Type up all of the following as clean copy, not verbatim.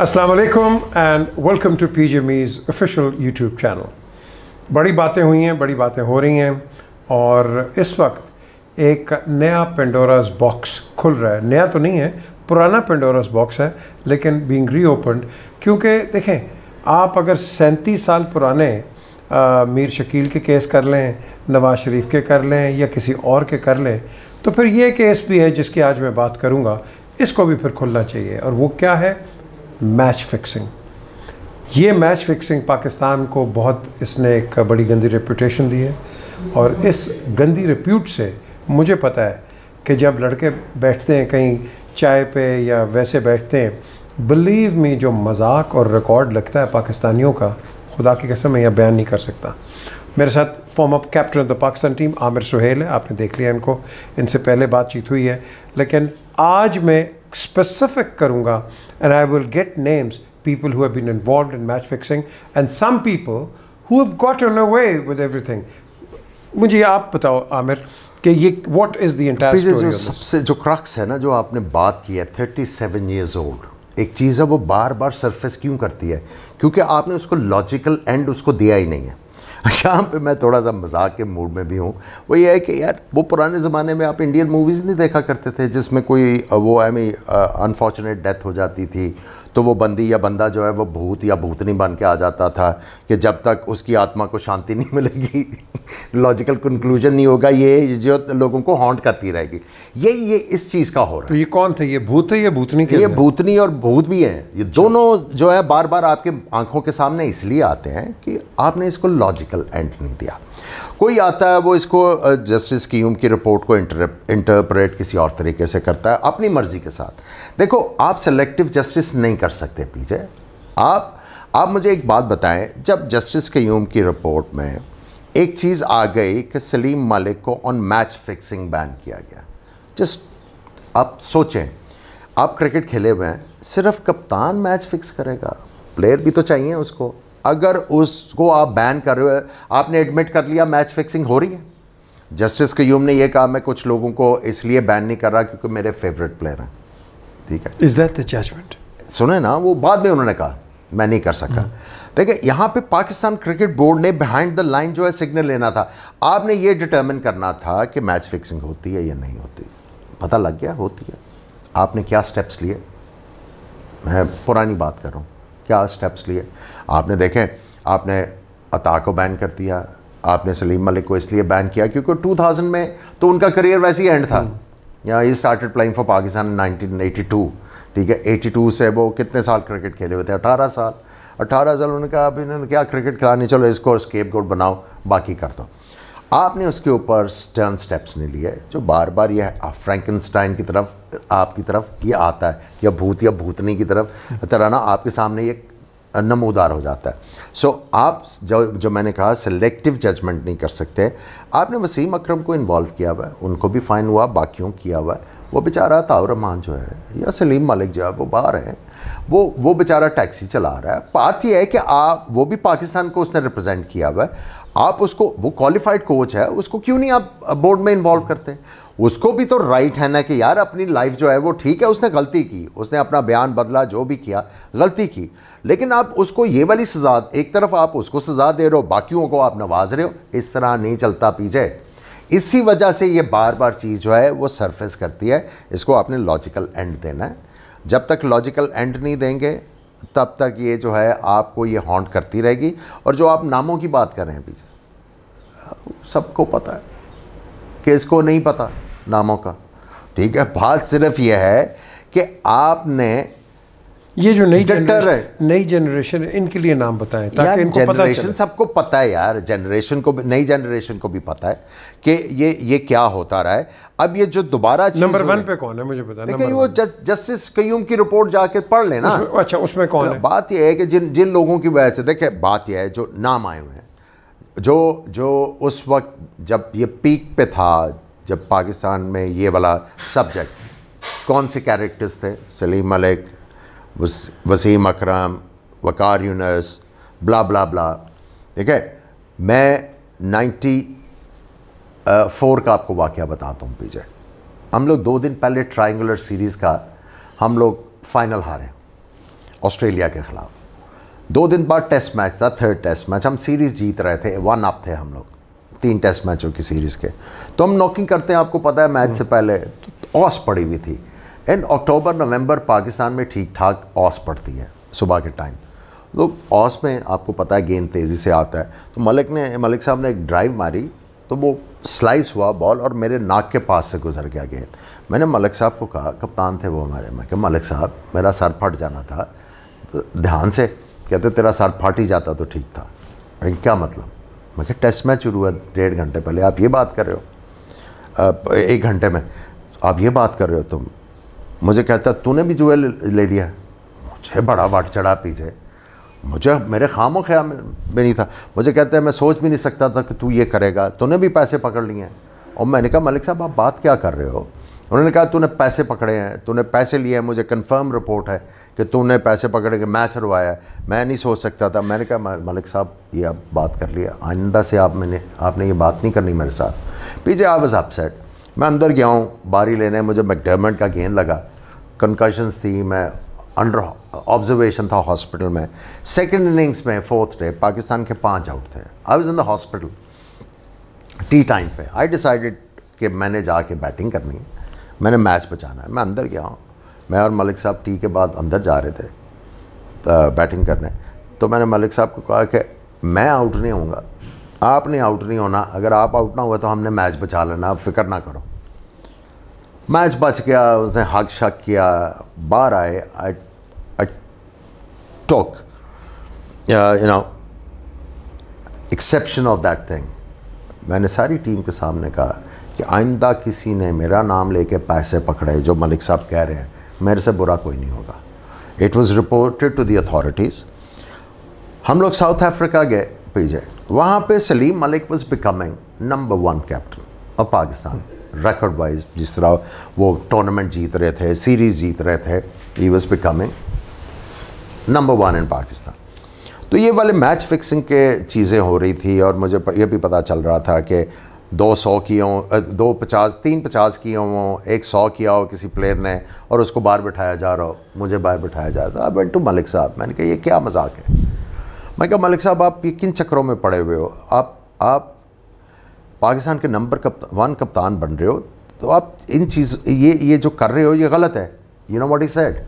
अस्सलाम वालेकुम and welcome to PJME's official YouTube channel. बड़ी बातें हुई हैं, बड़ी बातें हो रही हैं और इस वक्त एक नया पेंडोरास बॉक्स खुल रहा है। नया तो नहीं है, पुराना पेंडोरास बॉक्स है, लेकिन बीइंग रीओपन्ड। क्योंकि देखें, आप अगर 37 साल पुराने मीर शकील के केस कर लें, नवाज शरीफ के कर लें या किसी और के कर लें, तो फिर ये केस भी है जिसकी आज मैं बात करूँगा, इसको भी फिर खुलना चाहिए। और वो क्या है? Match fixing. ये मैच फिक्सिंग पाकिस्तान को बहुत, इसने एक बड़ी गंदी रेपुटेशन दी है। और इस गंदी रिप्यूट से मुझे पता है कि जब लड़के बैठते हैं कहीं चाय पे या वैसे बैठते हैं, बिलीव मी, जो मजाक और रिकॉर्ड लगता है पाकिस्तानियों का, खुदा की कसम मैं यह बयान नहीं कर सकता। मेरे साथ former captain of the Pakistan team Aamir Sohail है, आपने देख लिया इनको, इनसे पहले बातचीत हुई है। लेकिन आज मैं स्पेसिफिक करूँगा and I will get names, people who have been involved in match fixing and some people who have gotten away with everything. मुझे आप बताओ आमिर कि ये what is the entire story of this? सबसे जो क्रक्स है ना, जो आपने बात की है, 37 years old, एक चीज़ है वो बार बार सरफेस क्यों करती है? क्योंकि आपने उसको लॉजिकल एंड उसको दिया ही नहीं है। यहाँ पे मैं थोड़ा सा मजाक के मूड में भी हूँ। वो ये है कि यार, वो पुराने ज़माने में आप इंडियन मूवीज़ नहीं देखा करते थे जिसमें कोई वो अनफॉर्चुनेट डेथ हो जाती थी तो वो बंदी या बंदा जो है वो भूत या भूतनी बन के आ जाता था कि जब तक उसकी आत्मा को शांति नहीं मिलेगी लॉजिकल कंक्लूजन नहीं होगा, ये जो लोगों को हॉन्ट करती रहेगी। ये इस चीज़ का हो रहा है। तो ये कौन थे? ये भूत है या भूतनी? ये भूतनी और भूत भी हैं। ये दोनों जो है बार बार आपके आंखों के सामने इसलिए आते हैं कि आपने इसको लॉजिकल एंड नहीं दिया। कोई आता है वो इसको जस्टिस क़य्यूम की रिपोर्ट को इंटरप्रेट किसी और तरीके से करता है अपनी मर्ज़ी के साथ। देखो, आप सेलेक्टिव जस्टिस नहीं कर सकते पीछे। आप मुझे एक बात बताएं, जब जस्टिस क़य्यूम की रिपोर्ट में एक चीज़ आ गई कि सलीम मलिक को ऑन मैच फिक्सिंग बैन किया गया, जस्ट आप सोचें, आप क्रिकेट खेले हुए हैं, सिर्फ कप्तान मैच फिक्स करेगा? प्लेयर भी तो चाहिए उसको। अगर उसको आप बैन कर रहे हो, आपने एडमिट कर लिया मैच फिक्सिंग हो रही है। जस्टिस क़य्यूम ने यह कहा मैं कुछ लोगों को इसलिए बैन नहीं कर रहा क्योंकि मेरे फेवरेट प्लेयर हैं। ठीक है, इज दैट द जजमेंट? सुने ना, वो बाद में उन्होंने कहा मैं नहीं कर सका। देखिए, यहाँ पे पाकिस्तान क्रिकेट बोर्ड ने बिहाइंड द लाइन जो है सिग्नल लेना था। आपने ये डिटर्मिन करना था कि मैच फिक्सिंग होती है या नहीं होती। पता लग गया होती है। आपने क्या स्टेप्स लिए? मैं पुरानी बात कर रहा हूँ, क्या स्टेप्स लिए आपने? देखें, आपने अता को बैन कर दिया, आपने सलीम मलिक को इसलिए बैन किया क्योंकि 2000 में तो उनका करियर वैसे ही एंड था। Yeah he started playing for Pakistan in 1982। ठीक है, 82 से वो कितने साल क्रिकेट खेले हुए थे? 18 साल। 18 साल उन्होंने कहा अभी इन्होंने क्या क्रिकेट खिलानी, चलो इसको स्केपगोट बनाओ, बाकी कर दो। आपने उसके ऊपर स्टर्न स्टेप्स नहीं लिए। जो बार बार ये फ्रैंकनस्टाइन की तरफ, आपकी तरफ ये आता है, या भूत या भूतनी की तरफ तरह ना आपके सामने ये नमूदार हो जाता है। सो आप जो मैंने कहा सेलेक्टिव जजमेंट नहीं कर सकते। आपने वसीम अकरम को इन्वॉल्व किया हुआ है, उनको भी फ़ाइन हुआ, बाकियों किया हुआ है। वो बेचारा ताउर रहमान जो है या सलीम मलिक जो है वो बाहर है, वो बेचारा टैक्सी चला रहा है। बात यह है कि आप, वो भी पाकिस्तान को उसने रिप्रेजेंट किया हुआ है, आप उसको, वो क्वालिफाइड कोच है, उसको क्यों नहीं आप बोर्ड में इन्वॉल्व करते? उसको भी तो राइट है ना कि यार अपनी लाइफ जो है वो ठीक है, उसने गलती की, उसने अपना बयान बदला, जो भी किया गलती की, लेकिन आप उसको ये वाली सज़ा, एक तरफ आप उसको सज़ा दे रहे हो, बाकियों को आप नवाज रहे हो। इस तरह नहीं चलता पीछे। इसी वजह से ये बार बार चीज़ जो है वो सरफेस करती है। इसको आपने लॉजिकल एंड देना है। जब तक लॉजिकल एंड नहीं देंगे तब तक ये जो है आपको ये हॉन्ट करती रहेगी। और जो आप नामों की बात कर रहे हैं पीछे, सबको पता है कि इसको नहीं पता नामों का। ठीक है, बात सिर्फ ये है कि आपने ये जो नई जनरेशन है, इनके लिए नाम बताएं ताकि इनको पता चले। सबको पता है यार, जनरेशन को भी, नई जनरेशन को भी पता है कि ये क्या होता रहा है। अब ये जो दोबारा नंबर 1 पे कौन है मुझे पता है? देखिए, वो जस्टिस क़य्यूम की रिपोर्ट जाके पढ़ लेना। अच्छा, उसमें कौन है? बात ये है कि जिन लोगों की वजह से, देखिए बात यह है, जो नाम आए हुए हैं, जो उस वक्त जब ये पीक पे था, जब पाकिस्तान में ये वाला सब्जेक्ट, कौन से कैरेक्टर्स थे? सलीम मलिक, वसीम अकरम, वकार यूनुस, ब्ला ब्ला ब्ला। ठीक है, मैं 94 का आपको वाक़या बताता हूँ पीछे। हम लोग 2 दिन पहले ट्रायंगुलर सीरीज़ का हम लोग फाइनल हारे। ऑस्ट्रेलिया के ख़िलाफ़। 2 दिन बाद टेस्ट मैच था, 3rd टेस्ट मैच। हम सीरीज़ जीत रहे थे, 1 अप थे हम लोग 3 टेस्ट मैचों की सीरीज़ के। तो हम नॉकिंग करते हैं, आपको पता है मैच से पहले तो ऑस पड़ी हुई थी। इन अक्टूबर नवंबर पाकिस्तान में ठीक ठाक ऑस पड़ती है सुबह के टाइम। तो ऑस में आपको पता है गेंद तेज़ी से आता है। तो मलिक साहब ने एक ड्राइव मारी तो वो स्लाइस हुआ बॉल और मेरे नाक के पास से गुजर गया गेंद। मैंने मलिक साहब को कहा, कप्तान थे वो हमारे, मैं कहा मलिक साहब मेरा सर फट जाना था, तो ध्यान से। कहते तेरा सर फट ही जाता तो ठीक था। मैं क्या मतलब? मैं कहा टेस्ट मैच शुरू हुआ 1.5 घंटे पहले, आप ये बात कर रहे हो 1 घंटे में आप ये बात कर रहे हो तुम। मुझे कहता तूने भी जुए ले लिया। मुझे बड़ा वट चढ़ा पीछे, मुझे मेरे खामो ख्याल में नहीं था। मुझे कहते हैं मैं सोच भी नहीं सकता था कि तू ये करेगा, तूने भी पैसे पकड़ लिए हैं। और मैंने कहा मलिक साहब आप बात क्या कर रहे हो? उन्होंने कहा तूने पैसे पकड़े हैं, तूने पैसे लिए हैं, मुझे कंफर्म रिपोर्ट है कि तूने पैसे पकड़ के मैच हरवाया है, मैं नहीं सोच सकता था। मैंने कहा मलिक साहब ये आप बात कर लिया, आइंदा से आपने ये बात नहीं करनी मेरे साथ। पीछे आई वाज अपसेट। मैं अंदर गया हूँ बारी लेने, मुझे मैकडर्मट का गेंद लगा, कंकशंस थी, मैं अंडर ऑब्जर्वेशन था हॉस्पिटल में। 2nd इनिंग्स में 4th डे पाकिस्तान के 5 आउट थे। I was in the hospital tea time पे। आई डिसाइडेड कि मैंने जाके बैटिंग करनी है, मैंने मैच बचाना है। मैं अंदर गया हूँ, मैं और मलिक साहब टी के बाद अंदर जा रहे थे बैटिंग करने। तो मैंने मलिक साहब को कहा कि मैं आउट नहीं होऊंगा, आपने आउट नहीं होना, अगर आप आउट ना हुआ तो हमने मैच बचा लेना, आप फिक्र ना करो। मैच बच गया, उसने हक शक किया, बाहर आए। I talk exception of that thing. मैंने सारी टीम के सामने कहा कि आइंदा किसी ने मेरा नाम लेके पैसे पकड़े जो मलिक साहब कह रहे हैं, मेरे से बुरा कोई नहीं होगा। It was reported to the authorities. हम लोग साउथ अफ्रीका गए पीछे, वहाँ पे Salim Malik was becoming number 1 captain of Pakistan record wise. जिस तरह वो टूर्नामेंट जीत रहे थे, सीरीज़ जीत रहे थे, ही वॉज बिकमिंग नंबर 1 इन पाकिस्तान। तो ये वाले मैच फिक्सिंग के चीज़ें हो रही थी और मुझे ये भी पता चल रहा था कि 200 किए हों, 350 किए हों, 100 किया हो किसी प्लेयर ने और उसको बाहर बिठाया जा रहा हो, मुझे बाहर बिठाया जा रहा था। आई वेंट टू मलिक साहब, मैंने कहा ये क्या मजाक है? मैं कहा मलिक साहब आप ये किन चक्रों में पड़े हुए हो? आप पाकिस्तान के नंबर 1 कप्तान बन रहे हो, तो आप इन ये जो कर रहे हो ये गलत है। You know what he said?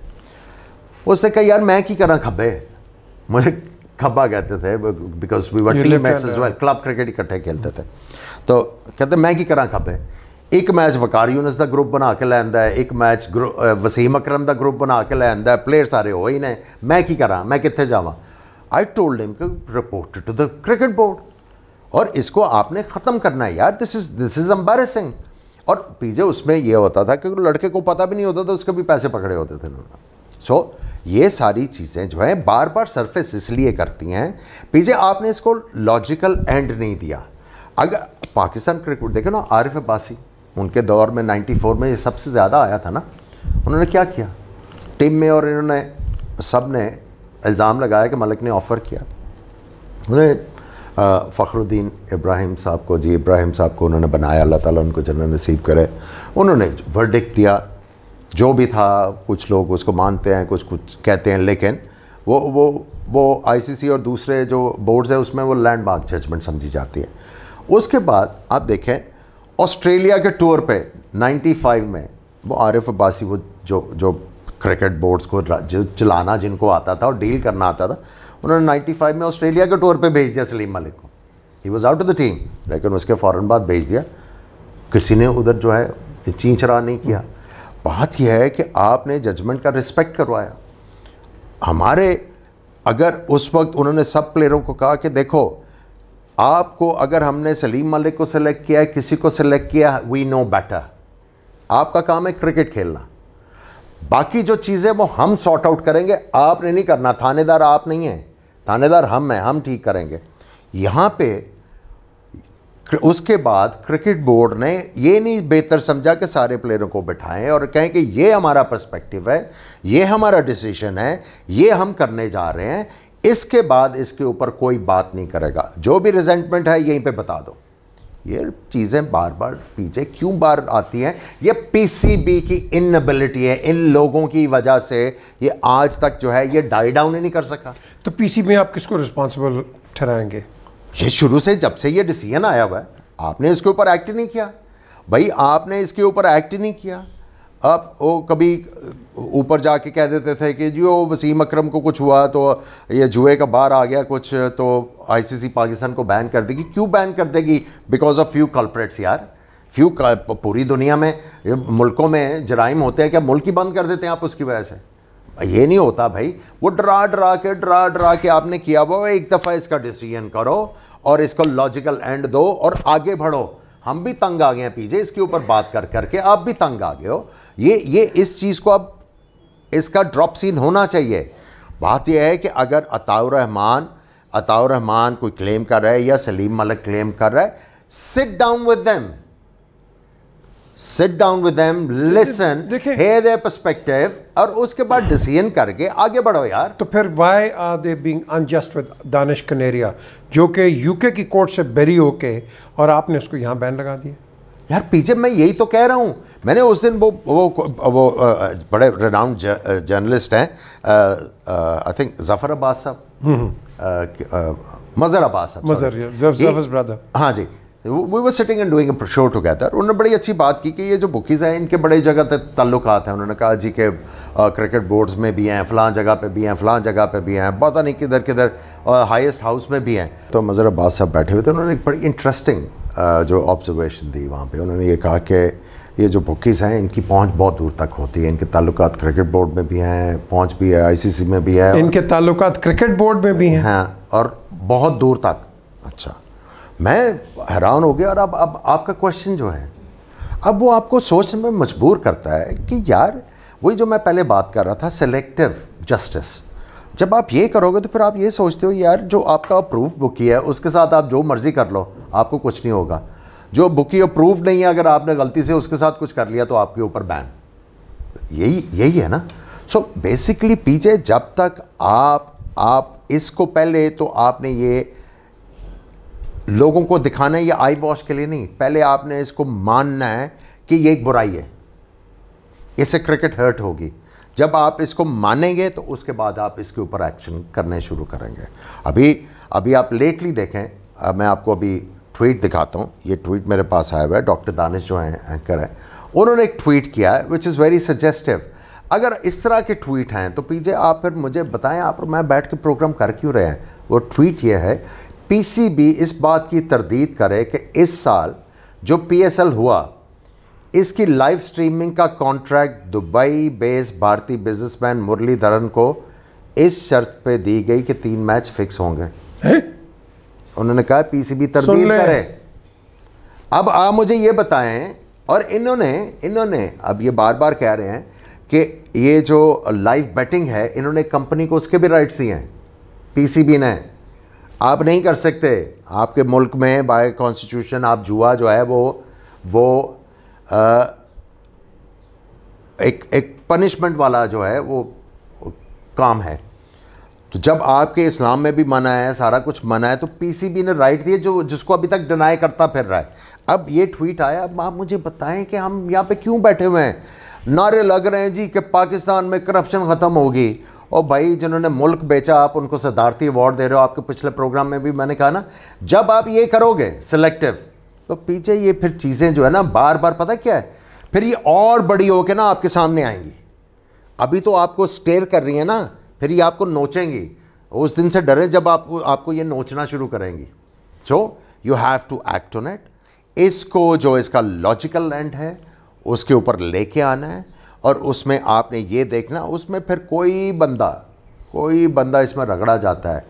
उसने कहा यार मैं की करा खब्बे, मुझे खब्बा कहते थे because we were teammates as well, club cricket इकट्ठे खेलते थे। तो कहते मैं की करा खब्बे, एक मैच वकार यूनिस का ग्रुप बना के लैंदा है, एक मैच वसीम अकरम का ग्रुप बना के लैंदा है, प्लेयर सारे हो ही ने, मैं की करा, मैं कित्थे जावां? आई टोल्ड हिम कि report to the cricket board, और इसको आपने ख़त्म करना है यार, दिस इज़ एम्बैरेसिंग। और पीछे उसमें यह होता था कि लड़के को पता भी नहीं होता था, उसके भी पैसे पकड़े होते थे उन्होंने। सो ये सारी चीज़ें जो है बार बार सरफेस इसलिए करती हैं, पीछे आपने इसको लॉजिकल एंड नहीं दिया। अगर पाकिस्तान क्रिकेट देखे ना, आरिफ अब्बासी उनके दौर में 94 में ये सबसे ज़्यादा आया था ना, उन्होंने क्या किया टीम में, और इन्होंने सब ने इल्ज़ाम लगाया कि मलिक ने ऑफ़र किया। उन्हें फ़खरुद्दीन इब्राहिम साहब को, जी इब्राहिम साहब को उन्होंने बनाया, अल्लाह ताला उनको जन्नत नसीब करे। उन्होंने वर्डिक्ट दिया, जो भी था, कुछ लोग उसको मानते हैं, कुछ कहते हैं, लेकिन वो आईसीसी और दूसरे जो बोर्ड्स हैं उसमें वो लैंडमार्क जजमेंट समझी जाती है। उसके बाद आप देखें ऑस्ट्रेलिया के टूर पे 95 में वो आरिफ अब्बासी, वो जो क्रिकेट बोर्ड्स को जो चलाना जिनको आता था और डील करना आता था, उन्होंने 95 में ऑस्ट्रेलिया के टूर पे भेज दिया सलीम मलिक को। He was out of the team, लेकिन उसके फ़ौरन बाद भेज दिया। किसी ने उधर जो है चींचरा नहीं किया। बात यह है कि आपने जजमेंट का रिस्पेक्ट करवाया। हमारे अगर उस वक्त उन्होंने सब प्लेयरों को कहा कि देखो आपको, अगर हमने सलीम मलिक को सिलेक्ट किया है, किसी को सिलेक्ट किया, वी नो बेटर, आपका काम है क्रिकेट खेलना, बाकी जो चीज़ें वो हम सॉर्ट आउट करेंगे, आपने नहीं करना। थानेदार आप नहीं हैं, थानेदार हम हैं, हम ठीक करेंगे। यहाँ पे उसके बाद क्रिकेट बोर्ड ने ये नहीं बेहतर समझा कि सारे प्लेयरों को बिठाएं और कहें कि ये हमारा पर्सपेक्टिव है, ये हमारा डिसीजन है, ये हम करने जा रहे हैं, इसके बाद इसके ऊपर कोई बात नहीं करेगा, जो भी रिजेंटमेंट है यहीं पे बता दो। ये चीज़ें बार बार पीछे क्यों बार आती हैं? ये पीसीबी की इनएबिलिटी है, इन लोगों की वजह से ये आज तक जो है ये डाई डाउन ही नहीं कर सका। तो पीसीबी में आप किसको रिस्पॉन्सिबल ठहराएंगे? ये शुरू से जब से ये डिसीजन आया हुआ है, आपने इसके ऊपर एक्ट नहीं किया भाई, आपने इसके ऊपर एक्ट नहीं किया। अब वो कभी ऊपर जाके कह देते थे कि जो वसीम अकरम को कुछ हुआ तो ये जुए का बाहर आ गया कुछ, तो आईसीसी पाकिस्तान को बैन कर देगी। क्यों बैन कर देगी? बिकॉज ऑफ फ्यू कल्प्रेट्स यार, फ्यू। पूरी दुनिया में मुल्कों में जराइम होते हैं, क्या मुल्क ही बंद कर देते हैं आप उसकी वजह से? ये नहीं होता भाई। वो डरा डरा के आपने किया वो, एक दफ़ा इसका डिसीजन करो और इसको लॉजिकल एंड दो और आगे बढ़ो। हम भी तंग आ गए हैं पीछे इसके ऊपर बात कर करके, आप भी तंग आ गए हो। ये इस चीज़ को अब इसका ड्रॉप सीन होना चाहिए। बात यह है कि अगर अताउर रहमान कोई क्लेम कर रहा है या सलीम मलिक क्लेम कर रहा है, sit down with them, listen, here their perspective और उसके बाद डिसीजन करके आगे बढ़ो यार। तो फिर why are they being unjust with Danish Kaneria, जो कि यूके की कोर्ट से बेरी होके, और आपने उसको यहाँ बैन लगा दिया? यार पीछे मैं यही तो कह रहा हूँ। मैंने उस दिन वो बड़े रिनाउंड जर्नलिस्ट हैं, आई थिंक जफर अब्बास साहब, मज़हर अब्बास साहब, ब्रदर, हाँ जी, we were sitting and doing a show together. उन्होंने बड़ी अच्छी बात की कि ये जो बुकीज़ हैं इनके बड़े जगह तक ताल्लुकात हैं। उन्होंने कहा जी के क्रिकेट बोर्ड्स में भी हैं, फ़लाँ जगह पे भी हैं, फ़लाँ जगह पे भी हैं, पता नहीं किधर किधर, हाईएस्ट हाउस में भी हैं। तो मज़हर अब्बास साहब बैठे हुए थे, उन्होंने एक बड़ी इंटरेस्टिंग जो ऑब्जर्वेशन दी वहाँ पे। उन्होंने ये कहा कि ये जो बुकीज़ हैं इनकी पहुँच बहुत दूर तक होती है, इनके ताल्लुकात क्रिकेट बोर्ड में भी हैं, पहुँच भी है आईसीसी में भी है, इनके ताल्लुकात क्रिकेट बोर्ड में भी हैं, हाँ, और बहुत दूर तक। अच्छा, मैं हैरान हो गया। और अब आपका क्वेश्चन जो है, अब वो आपको सोचने में मजबूर करता है कि यार वही जो मैं पहले बात कर रहा था, सेलेक्टिव जस्टिस। जब आप ये करोगे तो फिर आप ये सोचते हो यार जो आपका अप्रूव बुकी है उसके साथ आप जो मर्जी कर लो, आपको कुछ नहीं होगा। जो बुकी अप्रूव नहीं है, अगर आपने गलती से उसके साथ कुछ कर लिया तो आपके ऊपर बैन। यही है ना। सो बेसिकली पीछे जब तक आप इसको, पहले तो आपने ये लोगों को दिखाना है, ये आई वॉश के लिए नहीं, पहले आपने इसको मानना है कि ये एक बुराई है, इससे क्रिकेट हर्ट होगी। जब आप इसको मानेंगे तो उसके बाद आप इसके ऊपर एक्शन करने शुरू करेंगे। अभी आप लेटली देखें, मैं आपको अभी ट्वीट दिखाता हूँ। ये ट्वीट मेरे पास आया हुआ है, डॉक्टर दानिश जो हैं एंकर हैं, उन्होंने एक ट्वीट किया है विच इज़ वेरी सजेस्टिव। अगर इस तरह के ट्वीट हैं तो पीछे आप फिर मुझे बताएं, आप और मैं बैठ के प्रोग्राम कर क्यों रहे हैं। वो ट्वीट ये है, पीसीबी इस बात की तरदीद करे कि इस साल जो पीएसएल हुआ इसकी लाइव स्ट्रीमिंग का कॉन्ट्रैक्ट दुबई बेस्ड भारतीय बिजनेसमैन मुरलीधरन को इस शर्त पे दी गई कि 3 मैच फिक्स होंगे। उन्होंने कहा पीसीबी तरदीद करे। अब आप मुझे ये बताएं, और इन्होंने अब ये बार बार कह रहे हैं कि ये जो लाइव बेटिंग है, इन्होंने कंपनी को उसके भी राइट्स दिए हैं पीसीबी ने। आप नहीं कर सकते, आपके मुल्क में बाय कॉन्स्टिट्यूशन आप जुआ जो है वो एक पनिशमेंट वाला जो है वो काम है। तो जब आपके इस्लाम में भी मना है, सारा कुछ मना है, तो पीसीबी ने राइट दिए जिसको अभी तक डिनाई करता फिर रहा है। अब ये ट्वीट आया, अब आप मुझे बताएं कि हम यहाँ पे क्यों बैठे हुए हैं। नारे लग रहे हैं जी कि पाकिस्तान में करप्शन ख़त्म होगी। और भाई जिन्होंने मुल्क बेचा, आप उनको सदारती अवार्ड दे रहे हो। आपके पिछले प्रोग्राम में भी मैंने कहा ना, जब आप ये करोगे सिलेक्टिव, तो पीछे ये फिर चीज़ें जो है ना बार बार, पता क्या है, फिर ये और बड़ी होकर ना आपके सामने आएंगी। अभी तो आपको स्टेयर कर रही है ना, फिर ये आपको नोचेंगी। उस दिन से डरें जब आपको ये नोचना शुरू करेंगी। So you have to act on it. इसको जो इसका लॉजिकल एंड है उसके ऊपर लेके आना है, और उसमें आपने ये देखना, उसमें फिर कोई बंदा इसमें रगड़ा जाता है।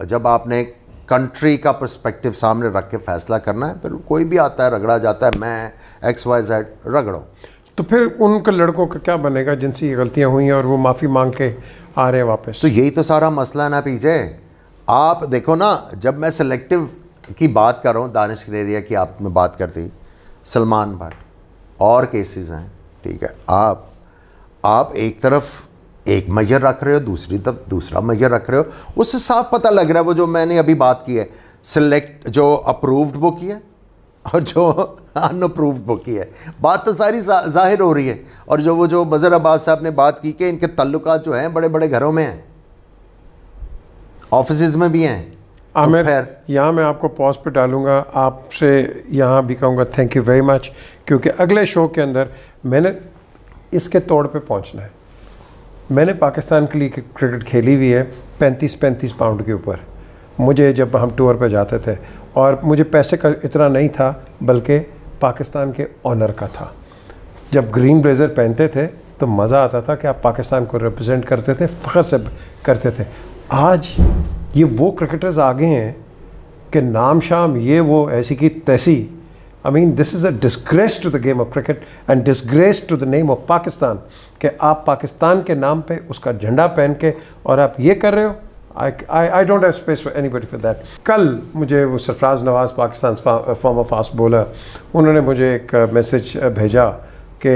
जब आपने कंट्री का पर्सपेक्टिव सामने रख के फैसला करना है, फिर कोई भी आता है रगड़ा जाता है, मैं XYZ रगड़ो। तो फिर उनके लड़कों का क्या बनेगा जिनसे ये गलतियां हुई हैं और वो माफ़ी मांग के आ रहे हैं वापस? तो यही तो सारा मसला है ना पीछे। आप देखो ना, जब मैं सेलेक्टिव की बात कर रहा हूँ, दानिश कनेरिया की आपने बात करती, सलमान भट्ट और केसेस हैं, ठीक है। आप एक तरफ एक मेजर रख रहे हो, दूसरी तरफ दूसरा मेजर रख रहे हो, उससे साफ पता लग रहा है। वो जो मैंने अभी बात की है, सिलेक्ट जो अप्रूव्ड बुक है और जो अनअप्रूव्ड बुक है। बात तो सारी जाहिर हो रही है। और जो मज़हर अब्बास साहब ने बात की कि इनके ताल्लुकात जो हैं बड़े बड़े घरों में हैं, ऑफिस में भी हैं। आमिर, यहाँ मैं आपको पॉज पे डालूँगा, आपसे यहाँ भी कहूँगा थैंक यू वेरी मच, क्योंकि अगले शो के अंदर मैंने इसके तोड़ पे पहुँचना है। मैंने पाकिस्तान के लिए क्रिकेट खेली हुई है 35-35 पाउंड के ऊपर। मुझे जब हम टूर पे जाते थे, और मुझे पैसे का इतना नहीं था बल्कि पाकिस्तान के ऑनर का था। जब ग्रीन ब्लेज़र पहनते थे तो मज़ा आता था कि आप पाकिस्तान को रिप्रेजेंट करते थे, फ़ख्र से करते थे। आज ये वो क्रिकेटर्स आ गए हैं कि नाम शाम ये वो ऐसी की तैसी। I mean this is a disgrace to the game of cricket and disgrace to the name of Pakistan, कि आप पाकिस्तान के नाम पे उसका झंडा पहन के और आप ये कर रहे हो। I don't have space for anybody for that। कल मुझे वो सरफराज नवाज़, पाकिस्तान फॉर्मर फास्ट बॉलर, उन्होंने मुझे एक मैसेज भेजा कि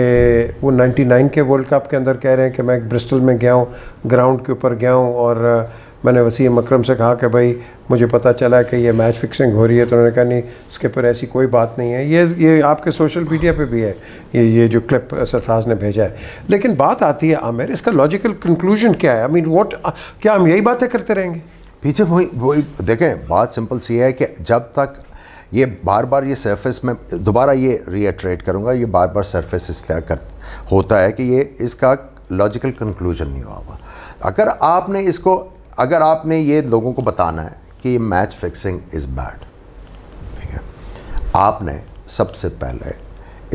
वो 99 के वर्ल्ड कप के अंदर कह रहे हैं कि मैं ब्रिस्टल में गया हूँ, ग्राउंड के ऊपर गया हूँ, और मैंने वसीम अकरम से कहा कि भाई मुझे पता चला कि ये मैच फिक्सिंग हो रही है। तो उन्होंने कहा नहीं स्किपर, ऐसी कोई बात नहीं है। ये आपके सोशल मीडिया पे भी है ये जो क्लिप सरफराज ने भेजा है। लेकिन बात आती है आमिर, इसका लॉजिकल कंक्लूजन क्या है? आई मीन व्हाट, क्या हम यही बातें करते रहेंगे? पीछे वही देखें, बात सिंपल सी है कि जब तक ये बार बार ये सरफेस में, दोबारा ये रीइटरेट करूँगा, ये बार बार सरफेस इसलिए होता है कि ये इसका लॉजिकल कंक्लूजन नहीं हुआ। अगर आपने ये लोगों को बताना है कि ये मैच फिक्सिंग इज़ बैड, ठीक है, आपने सबसे पहले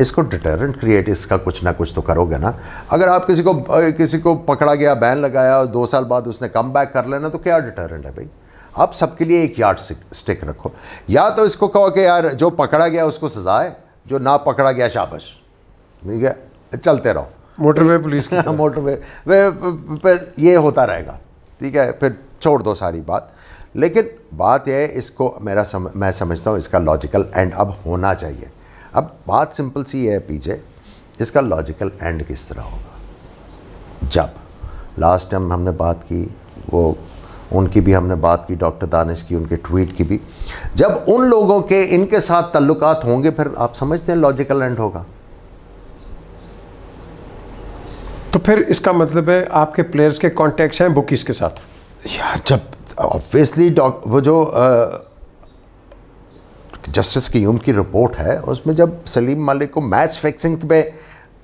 इसको डिटरेंट क्रिएट, इसका कुछ ना कुछ तो करोगे ना। अगर आप किसी को पकड़ा गया, बैन लगाया और 2 साल बाद उसने कम बैक कर लेना, तो क्या डिटरेंट है भाई? आप सबके लिए एक यार्ड स्टिक रखो। या तो इसको कहो कि यार जो पकड़ा गया उसको सजा है, जो ना पकड़ा गया शाबाश, ठीक है, चलते रहो मोटरवे पुलिस की मोटरवे पर ये होता रहेगा, ठीक है, फिर छोड़ दो सारी बात। लेकिन बात यह है, इसको मैं समझता हूँ इसका लॉजिकल एंड अब होना चाहिए। अब बात सिंपल सी है पीछे, इसका लॉजिकल एंड किस तरह होगा? जब लास्ट टाइम हमने बात की, वो उनकी भी हमने बात की, डॉक्टर दानिश की, उनके ट्वीट की भी, जब उन लोगों के इनके साथ ताल्लुकात होंगे, फिर आप समझते हैं लॉजिकल एंड होगा। तो फिर इसका मतलब है आपके प्लेयर्स के कॉन्टैक्ट्स हैं बुकीज़ के साथ? यार जब ऑब्वियसली वो जो जस्टिस क़य्यूम की रिपोर्ट है, उसमें जब सलीम मलिक को मैच फिक्सिंग पे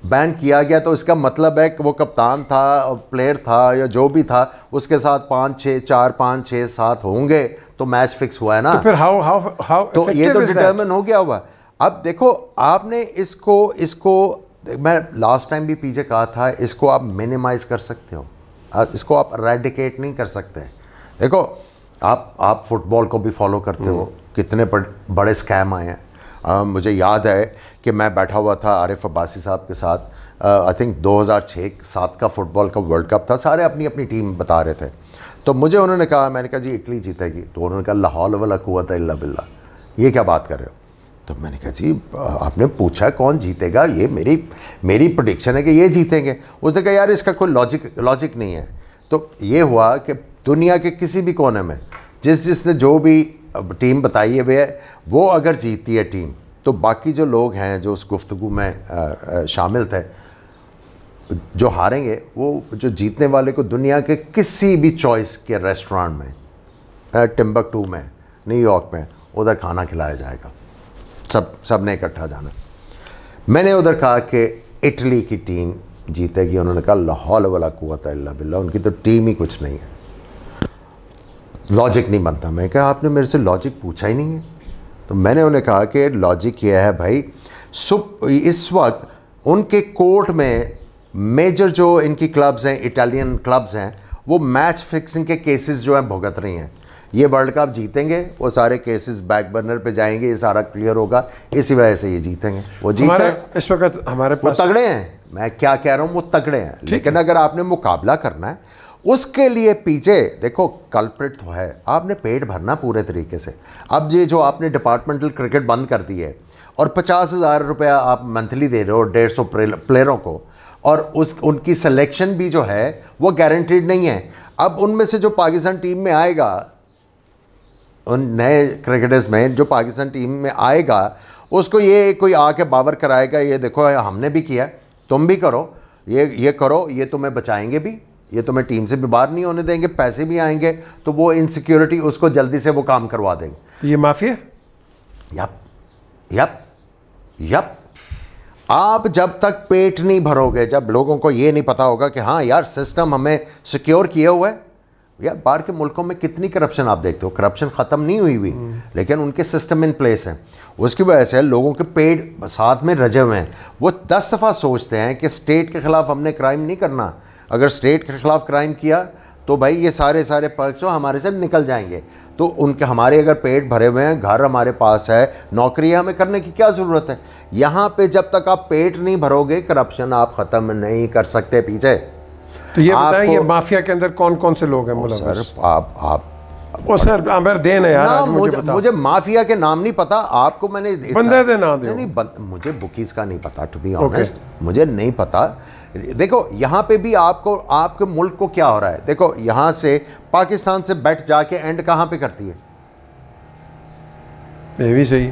बैन किया गया, तो इसका मतलब है कि वो कप्तान था और प्लेयर था या जो भी था, उसके साथ 5-6 होंगे तो मैच फिक्स हुआ है ना। तो फिर हाउ तो ये तो डिटरमिन हो गया हुआ। अब देखो, आपने इसको मैं लास्ट टाइम भी पीछे कहा था, इसको आप मिनिमाइज़ कर सकते हो, इसको आप रेडिकेट नहीं कर सकते। देखो, आप फुटबॉल को भी फॉलो करते हो, कितने बड़े स्कैम आए हैं। मुझे याद है कि मैं बैठा हुआ था आरिफ अब्बासी साहब के साथ, आई थिंक 2006-7 का फुटबॉल का वर्ल्ड कप था, सारे अपनी अपनी टीम बता रहे थे। तो मुझे उन्होंने कहा, मैंने कहा जी इटली जीतेगी, तो उन्होंने कहा ला हौल वला कुव्वता इल्ला बिल्लाह, ये क्या बात कर रहे हो? तो मैंने कहा जी आपने पूछा कौन जीतेगा, ये मेरी प्रेडिक्शन है कि ये जीतेंगे। उसने कहा यार इसका कोई लॉजिक नहीं है। तो ये हुआ कि दुनिया के किसी भी कोने में जिसने जो भी टीम बताई है वो अगर जीतती है टीम, तो बाकी जो लोग हैं जो उस गुफ्तगू में शामिल थे, जो हारेंगे वो जो जीतने वाले को दुनिया के किसी भी चॉइस के रेस्टोरेंट में, टिम्बकटू में, न्यूयॉर्क में, उधर खाना खिलाया जाएगा। सब ने इकट्ठा जाना। मैंने उधर कहा कि इटली की टीम जीतेगी, उन्होंने कहा ला हौल वला कुव्वता इल्ला बिल्लाह, उनकी तो टीम ही कुछ नहीं है, लॉजिक नहीं बनता। मैं कहा आपने मेरे से लॉजिक पूछा ही नहीं है। तो मैंने उन्हें कहा कि लॉजिक ये है भाई, इस वक्त उनके कोर्ट में मेजर जो इनकी क्लब्स हैं, इटालियन क्लब्स हैं, वो मैच फिक्सिंग के केसेस जो हैं भुगत रही हैं। ये वर्ल्ड कप जीतेंगे, वो सारे केसेस बैक बर्नर पे जाएंगे, ये सारा क्लियर होगा, इसी वजह से ये जीतेंगे। वो जीते इस वक्त हमारे पास वो तगड़े हैं, मैं क्या कह रहा हूँ, वो तगड़े हैं। लेकिन अगर आपने मुकाबला करना है, उसके लिए पीछे देखो कल्प्रिट तो है, आपने पेट भरना पूरे तरीके से। अब ये जो आपने डिपार्टमेंटल क्रिकेट बंद कर दी है और 50,000 रुपया आप मंथली दे रहे हो 150 प्लेयरों को, और उनकी सिलेक्शन भी जो है वो गारंटीड नहीं है। अब उनमें से जो पाकिस्तान टीम में आएगा उन नए क्रिकेटर्स में जो पाकिस्तान टीम में आएगा उसको ये कोई आके बावर कराएगा, ये देखो हमने भी किया, तुम भी करो, ये करो, ये तुम्हें बचाएंगे भी, ये तुम्हें टीम से भी बाहर नहीं होने देंगे, पैसे भी आएंगे, तो वो इनसिक्योरिटी उसको जल्दी से वो काम करवा देंगे। तो ये माफिया? Yup yup yup. आप जब तक पेट नहीं भरोगे, जब लोगों को ये नहीं पता होगा कि हाँ यार सिस्टम हमें सिक्योर किया हुआ है। यार बाहर के मुल्कों में कितनी करप्शन आप देखते हो, करप्शन ख़त्म नहीं हुई लेकिन उनके सिस्टम इन प्लेस हैं। उसकी वजह से लोगों के पेट साथ में रजे हुए हैं। वो 10 दफ़ा सोचते हैं कि स्टेट के ख़िलाफ़ हमने क्राइम नहीं करना, अगर स्टेट के ख़िलाफ़ क्राइम किया तो भाई ये सारे पर्क्स हमारे से निकल जाएंगे। तो उनके हमारे अगर पेट भरे हुए हैं, घर हमारे पास है, नौकरी हमें करने की क्या ज़रूरत है। यहाँ पे जब तक आप पेट नहीं भरोगे करप्शन आप ख़त्म नहीं कर सकते पीछे। तो ये बताएं, ये माफिया के अंदर कौन कौन से लोग हैं मुलव्वस? सर आप ओ सर आमिर देन है यार, ना, मुझे माफिया के नाम नहीं पता। आपको मैंने बंदे दे नाम दे। नहीं, मुझे बुकीज का नहीं पता, टू बी ऑनेस्ट मुझे नहीं पता। देखो यहाँ पे भी आपको आपके मुल्क को क्या हो रहा है, देखो यहाँ से पाकिस्तान से बैठ जाके एंड कहाँ पे करती है? ये भी सही।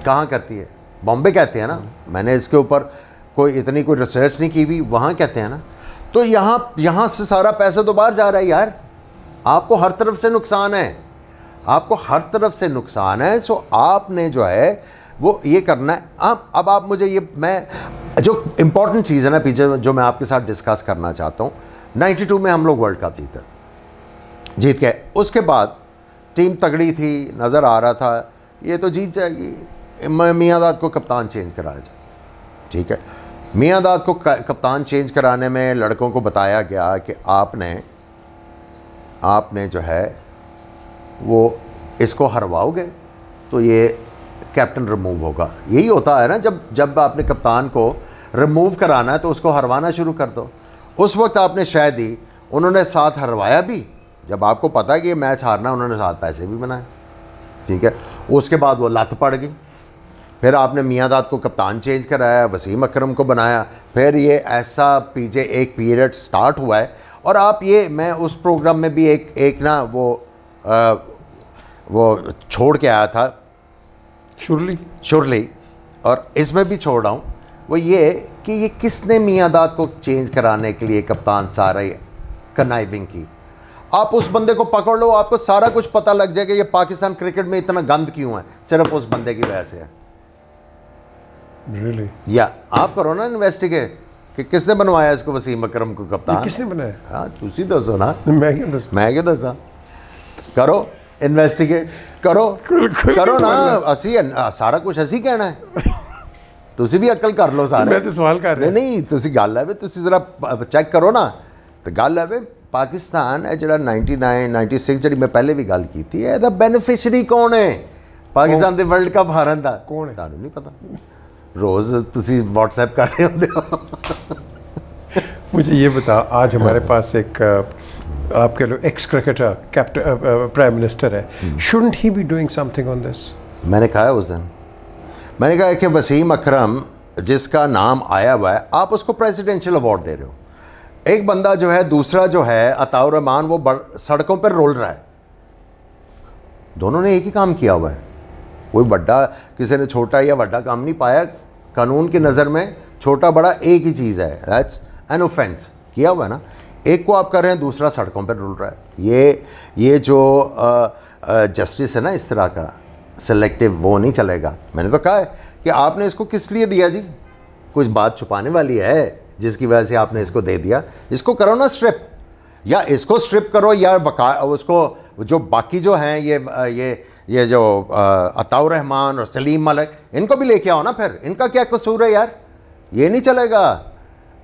कहाँ करती है? बॉम्बे कहते हैं ना, मैंने इसके ऊपर कोई रिसर्च नहीं की हुई, वहाँ कहते हैं ना। तो यहाँ से सारा पैसा तो बाहर जा रहा है यार। आपको हर तरफ से नुकसान है, आपको हर तरफ से नुकसान है। सो आपने जो है वो ये करना है। अब आप मुझे ये, मैं जो इम्पोर्टेंट चीज़ है ना पीछे जो मैं आपके साथ डिस्कस करना चाहता हूँ, 92 में हम लोग वर्ल्ड कप जीत गए। उसके बाद टीम तगड़ी थी, नज़र आ रहा था ये तो जीत जाएगी। मियांदाद को कप्तान चेंज कराया जाए, ठीक है। मियांदाद को कप्तान चेंज कराने में लड़कों को बताया गया कि आपने जो है वो इसको हरवाओगे तो ये कैप्टन रिमूव होगा। यही होता है ना, जब आपने कप्तान को रिमूव कराना है तो उसको हरवाना शुरू कर दो। उस वक्त आपने शायद ही उन्होंने साथ हरवाया भी, जब आपको पता है कि ये मैच हारना, उन्होंने साथ पैसे भी बनाए, ठीक है। उसके बाद वो लत पड़ गई, फिर आपने मियांदाद को कप्तान चेंज कराया, वसीम अकरम को बनाया, फिर ये ऐसा पीछे एक पीरियड स्टार्ट हुआ है। और आप ये, मैं उस प्रोग्राम में भी एक ना वो छोड़ के आया था शुरली, और इसमें भी छोड़ रहा हूँ, वो ये कि ये किसने मियांदाद को चेंज कराने के लिए कप्तान सारा कनाइविंग की। आप उस बंदे को पकड़ लो, आपको सारा कुछ पता लग जाएगा ये पाकिस्तान क्रिकेट में इतना गंद क्यों है, सिर्फ उस बंदे की वजह से है। Really? या आप करो ना इन्वेस्टिगेट कि किसने बनवाया इसको, वसीम अकरम को कप्तान किसने बनाया? हाँ तुसी दसो ना, मैं क्यों दसा। करो इन्वेस्टिगेट, करो ना, असी सारा कुछ असी कहना है। तुसी भी अकल कर लो सारा। मैं तो सवाल कर रहा नहीं तुसी गल है, तुसी जरा चेक करो ना। तो गल है पाकिस्तान है जरा 99 96 जी मैं पहले भी गल की थी, ਇਹਦਾ बेनिफिशरी कौन है पाकिस्तान के वर्ल्ड कप हारन का? कौन है? ਤੁਹਾਨੂੰ नहीं पता, रोज़ तुसी व्हाट्सएप कर रहे होंगे हो। मुझे ये बता, आज हमारे पास एक आपके लोग ex cricketer captain prime minister है, shouldn't he be doing something on this? मैंने कहा उस दिन, मैंने कहा कि वसीम अकरम जिसका नाम आया हुआ है, आप उसको प्रेसिडेंशियल अवार्ड दे रहे हो। एक बंदा जो है, दूसरा जो है अताउर रहमान, वो सड़कों पर रोल रहा है। दोनों ने एक ही काम किया हुआ है, कोई बड़ा किसी ने छोटा या बड़ा काम नहीं पाया। कानून की नज़र में छोटा बड़ा एक ही चीज़ है, दैट्स एन ऑफेंस किया हुआ है ना। एक को आप कर रहे हैं, दूसरा सड़कों पर रुल रहा है। ये जो जस्टिस है ना इस तरह का सेलेक्टिव, वो नहीं चलेगा। मैंने तो कहा है कि आपने इसको किस लिए दिया जी, कुछ बात छुपाने वाली है जिसकी वजह से आपने इसको दे दिया। इसको करो ना स्ट्रिप, या इसको स्ट्रिप करो, या उसको जो बाकी जो हैं ये जो अताउर रहमान और सलीम मलिक, इनको भी लेके आओ ना। फिर इनका क्या कसूर है यार, ये नहीं चलेगा।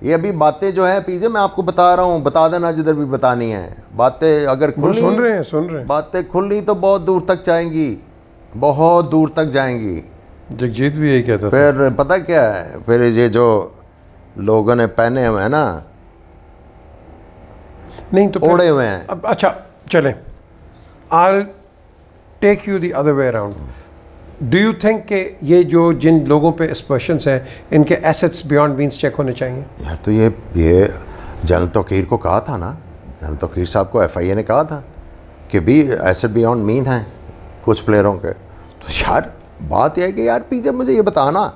ये अभी बातें जो है पीछे मैं आपको बता रहा हूँ, बता देना जिधर भी बतानी है। बातें अगर खुली, सुन रहे हैं बातें खुली तो बहुत दूर तक जाएंगी, बहुत दूर तक जाएंगी। जगजीत भी यही कहता था। फिर पता क्या है, फिर ये जो लोगों ने पहने हुए हैं ना, नहीं तो ओढ़े हुए हैं। अब अच्छा चलें, I'll take you the other way around. Do you think कि ये जो जिन लोगों पे एक्सपर्शंस हैं, इनके एसेट्स बियॉन्ड मींस चेक होने चाहिए? यार तो ये जनरल तौकीर को कहा था ना, जनरल तौकीर साहब को FIA ने कहा था कि भी एसेट बियॉन्ड मीन है, कुछ प्लेयरों के। तो यार बात यह है कि यार पीछे मुझे ये बताना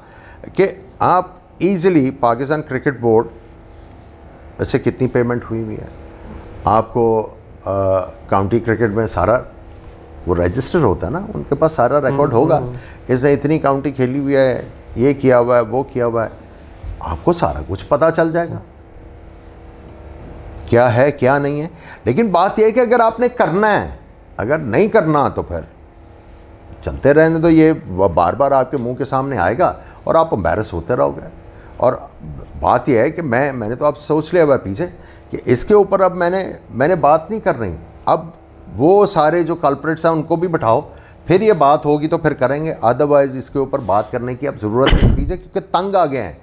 कि आप इजीली पाकिस्तान क्रिकेट बोर्ड से कितनी पेमेंट हुई हुई है, आपको काउंटी क्रिकेट में सारा वो रजिस्टर होता है ना, उनके पास सारा रिकॉर्ड होगा, इसने इतनी काउंटी खेली हुई है, ये किया हुआ है, वो किया हुआ है, आपको सारा कुछ पता चल जाएगा क्या है क्या नहीं है। लेकिन बात यह है कि अगर आपने करना है, अगर नहीं करना तो फिर चलते रहने तो ये बार बार आपके मुंह के सामने आएगा और आप एम्बैरस होते रहोगे। और बात यह है कि मैंने तो आप सोच लिया हुआ पीछे कि इसके ऊपर अब मैंने बात नहीं कर रही, अब वो सारे जो कल्प्रिट्स हैं उनको भी बिठाओ, फिर ये बात होगी तो फिर करेंगे, अदरवाइज़ इसके ऊपर बात करने की अब ज़रूरत नहीं पीछे, क्योंकि तंग आ गए हैं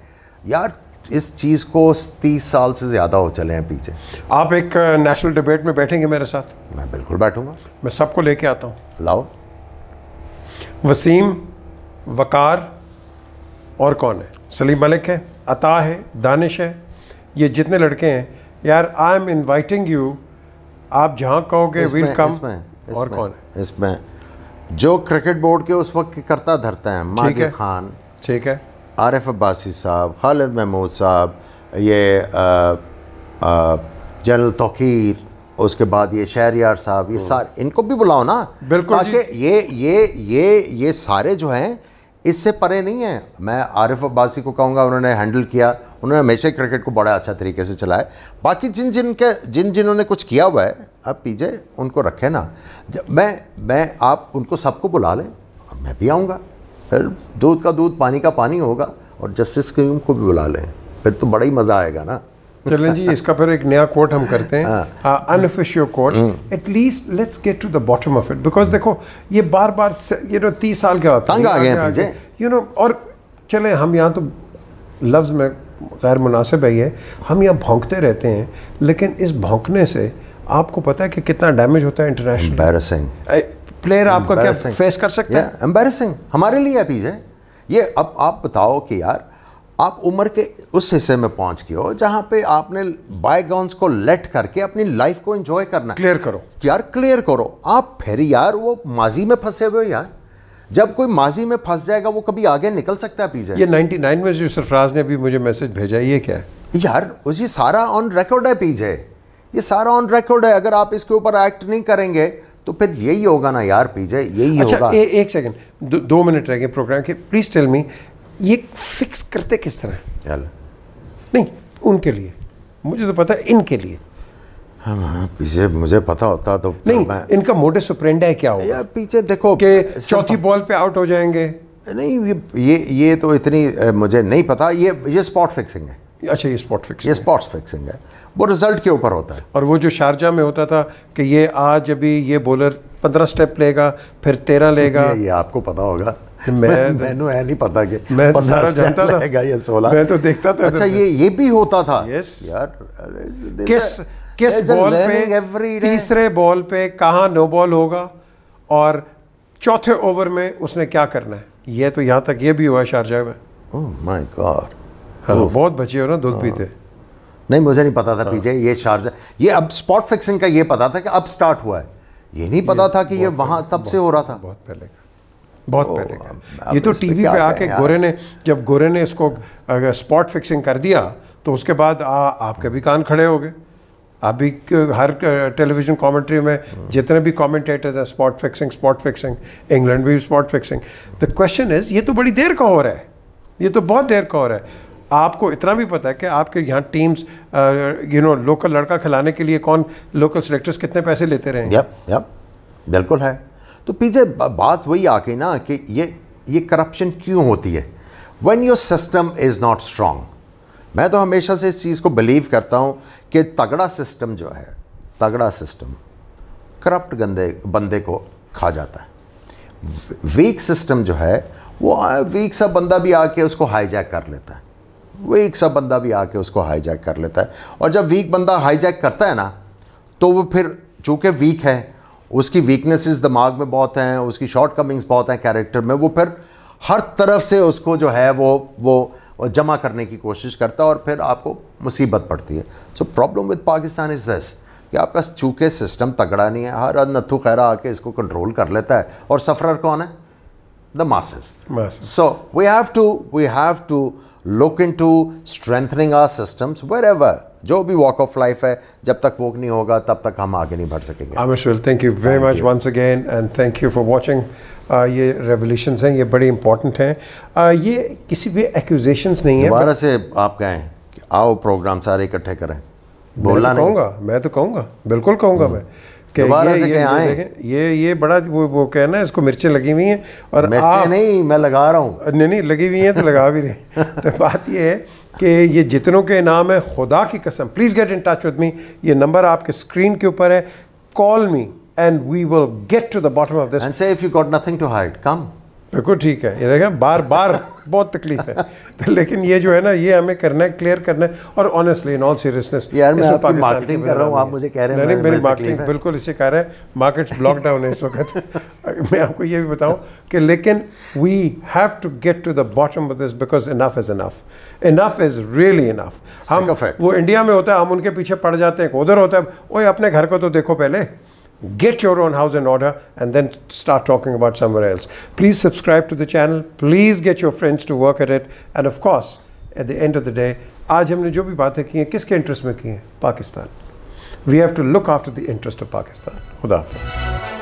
यार इस चीज़ को। 30 साल से ज़्यादा हो चले हैं पीछे। आप एक नेशनल डिबेट में बैठेंगे मेरे साथ? मैं बिल्कुल बैठूंगा, मैं सबको लेके आता हूँ। लाओ। वसीम, वकार और कौन है, सलीम मलिक है, अता है, दानिश है, ये जितने लड़के हैं यार, आई एम इनवाइटिंग यू, आप जहाँ कहोगे विल कम। और कौन है इसमें जो क्रिकेट बोर्ड के उस वक्त करता धरता है, माजिद खान, ठीक है, आरिफ अब्बासी साहब, खालिद महमूद साहब, ये जनरल तौकीर, उसके बाद ये शहरियार साहब, ये सारे इनको भी बुलाओ ना, बिल्कुल, ताकि ये सारे जो हैं इससे परे नहीं है। मैं आरिफ अब्बासी को कहूँगा, उन्होंने हैंडल किया, उन्होंने हमेशा क्रिकेट को बड़ा अच्छा तरीके से चलाया। बाकी जिन्होंने कुछ किया हुआ है, अब पीछे उनको रखें ना। मैं आप उनको सबको बुला लें, मैं भी आऊँगा, फिर दूध का दूध पानी का पानी होगा, और जस्टिस क्रीम को भी बुला लें, फिर तो बड़ा ही मज़ा आएगा ना। चलें जी, इसका फिर एक नया कोट हम करते हैं, unofficial quote, at least let's get to the bottom of it, because देखो ये बार बार 30 साल का होता है, तंग आ गए हैं पीछे, और चले हम यहाँ तो लफ्ज़ में गैर मुनासिब है ये, हम यहाँ भौंकते रहते हैं, लेकिन इस भौंकने से आपको पता है कि कितना डैमेज होता है इंटरनेशनल। एम्बैरेसिंग प्लेयर आपका क्या फेस कर सकता है? एम्बैरेसिंग हमारे लिए है पीछे ये। अब आप बताओ कि यार आप उम्र के उस हिस्से में पहुंच गए हो जहां पे आपने बायगॉन्स को लेट करके अपनी लाइफ को एंजॉय करना है। क्लियर करो यार, क्लियर करो। आप फिर यार वो माजी में फंसे हुए हो यार। जब कोई माजी में फंस जाएगा वो कभी आगे निकल सकता है पीछे। ये 99 में जो सरफराज ने अभी मुझे मैसेज भेजा है, ये क्या है यार? ये सारा ऑन रिकॉर्ड है पीछे, ये सारा ऑन रिकॉर्ड है। अगर आप इसके ऊपर एक्ट नहीं करेंगे तो फिर यही होगा ना यार पीछे, यही होगा। एक सेकंड, 2 मिनट रह गए प्रोग्राम के, प्लीज टेल मी, ये फिक्स करते किस तरह? यार नहीं उनके लिए, मुझे तो पता है इनके लिए। हाँ पीछे मुझे पता होता तो नहीं, इनका मोडस ऑपरेंडी क्या होगा यार? पीछे देखो कि चौथी बॉल पे आउट हो जाएंगे। नहीं, ये तो इतनी मुझे नहीं पता। ये स्पॉट फिक्सिंग है। अच्छा, ये स्पॉट फिक्सिंग, ये स्पॉट फिक्सिंग है, वो रिजल्ट के ऊपर होता है। और वो जो शारजा में होता था कि ये आज अभी ये बॉलर 15 स्टेप लेगा, फिर 13 लेगा, ये आपको पता होगा। मैंने नहीं पता कि मैं तो सारा जानता था, ये 16 मैं तो देखता था। अच्छा, ये भी होता था? यस यार, किस बॉल पे, तीसरे बॉल पे कहाँ नो बॉल होगा और चौथे ओवर में उसने क्या करना है, ये तो यहाँ तक ये भी हुआ शारजा में। Oh my God. हाँ, बहुत बचे हो ना, दूध पीते। नहीं, मुझे नहीं पता था पीछे ये शारजा, ये अब स्पॉट फिक्सिंग का ये पता था कि अब स्टार्ट हुआ है, ये नहीं पता था कि ये वहाँ तब से हो रहा था। बहुत पहले का, बहुत पहले का। ये तो टीवी पे आके जब गोरे ने इसको स्पॉट फिक्सिंग कर दिया तो उसके बाद आपके भी कान खड़े हो गए। आप भी हर टेलीविजन कमेंट्री में जितने भी कमेंटेटर्स हैं, स्पॉट फिक्सिंग, इंग्लैंड भी spot fixing. The question is, ये तो बड़ी देर का हो रहा है, ये तो बहुत देर का हो रहा है। आपको इतना भी पता है कि आपके यहाँ टीम्स लोकल लड़का खिलाने के लिए कौन, लोकल सेलेक्टर्स कितने पैसे लेते रहे? यप बिल्कुल है। तो पीछे बात वही आ गई ना कि ये करप्शन क्यों होती है? When your system is not strong. मैं तो हमेशा से इस चीज़ को बिलीव करता हूँ कि तगड़ा सिस्टम जो है, तगड़ा सिस्टम करप्ट बंदे को खा जाता है। वीक सिस्टम जो है वो वीक सा बंदा भी आके उसको हाईजैक कर लेता है, वीक सा बंदा भी आके उसको हाईजैक कर लेता है। और जब वीक बंदा हाईजैक करता है ना, तो वो फिर चूँकि वीक है, उसकी वीकनेसेस दिमाग में बहुत हैं, उसकी शॉर्ट कमिंग्स बहुत हैं कैरेक्टर में, वो फिर हर तरफ से उसको जो है वो जमा करने की कोशिश करता है और फिर आपको मुसीबत पड़ती है। So problem with Pakistan is this कि आपका चूंकि सिस्टम तगड़ा नहीं है, हर नथु खैरा आके इसको कंट्रोल कर लेता है, और सफरर कौन है? The masses. So we have to look into strengthening our systems wherever, जो भी वॉक ऑफ लाइफ है, जब तक वॉक नहीं होगा तब तक हम आगे नहीं बढ़ सकेंगे। Aamir, thank you very much once again and thank you for watching. ये रेवोल्यूशंस हैं, ये बड़ी इंपॉर्टेंट हैं। ये किसी भी एक्यूजेशंस नहीं है। दोबारा से आप कहें कि आओ प्रोग्राम सारे इकट्ठे करें, बोलना नहीं। मैं तो कहूँगा, बिल्कुल कहूँगा मैं कि ये बड़ा वो कहना है, इसको मिर्चें लगी हुई हैं और मिर्चें नहीं, मैं लगा रहा हूँ। नहीं लगी हुई हैं तो लगा भी रहे। तो बात ये है कि ये जितनों के नाम है, खुदा की कसम please get in touch with me. ये नंबर आपके स्क्रीन के ऊपर है, call me and we will get to the bottom of this and say if you got nothing to hide, come। बिल्कुल ठीक है। ये देखें बार बहुत तकलीफ है तो लेकिन ये जो है ना, ये हमें करना है, क्लियर करना है। और ऑनेस्टली इन ऑल सीरियसनेस यार मैं आपकी मार्केटिंग कर रहा हूँ, आप मुझे कह रहे हैं नहीं, मेरी मार्केटिंग बिल्कुल इससे कह रहा है, मार्केट्स ब्लॉक डाउन है इस वक्त। मैं आपको ये भी बताऊँ कि लेकिन we have to get to the bottom of this because enough is enough, enough is really enough. हम वो इंडिया में होता है, हम उनके पीछे पड़ जाते हैं, उधर होता है, ओए अपने घर को तो देखो पहले। Get your own house in order and then start talking about somewhere else. Please subscribe to the channel. Please get your friends to work at it. And of course, at the end of the day, आज हमने जो भी बातें की हैं, किसके interest में की हैं? Pakistan. We have to look after the interest of Pakistan. खुदा हाफ़िज़.